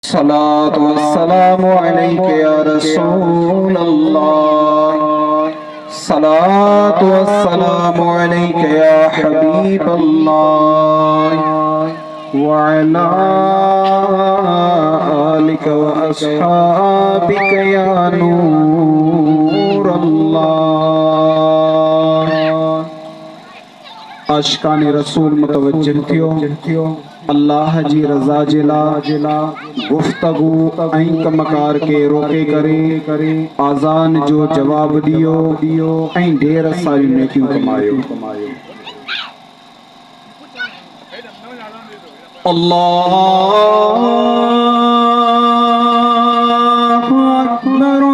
الصلاة والسلام عليك يا رسول الله الصلاة والسلام عليك يا حبيب الله وعلى آلك وأصحابك يا نور الله عاشقان رسول متوجہ تھیو اللہ جی رضا جلا گفتگو این کمکار کے روکے کرے آزان جو جواب دیو این ڈھیر ساری نیکیوں کمائیو اللہ اکبر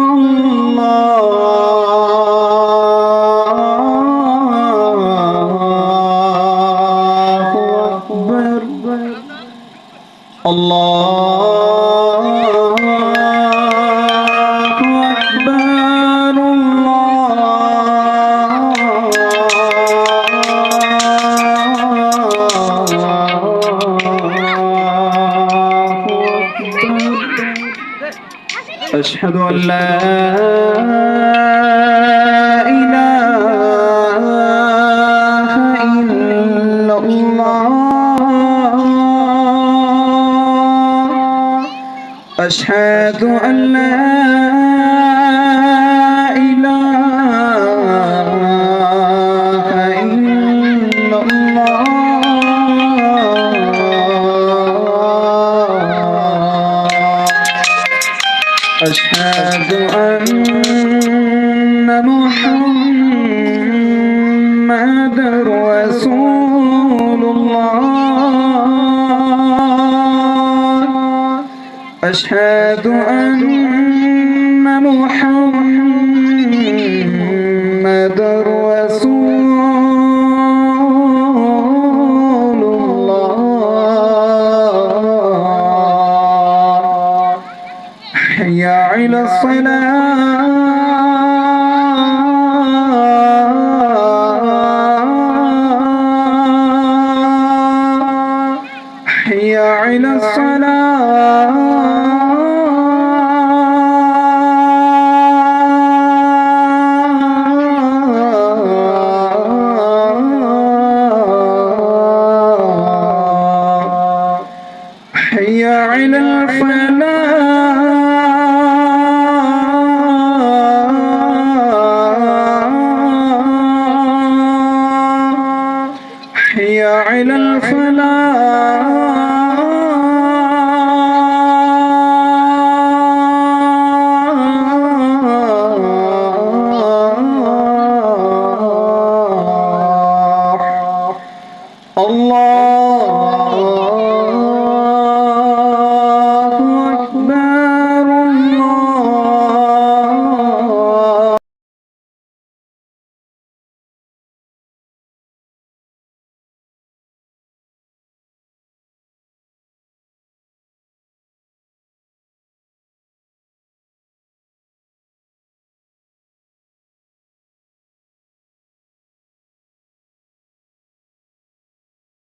أشهد أن لا إله إلا الله أشهد أن لا إله إلا الله أشهد أن محمد رسول الله أشهد أن محمد رسول الله حي على الصلاة حي على الصلاة حي على الفلاح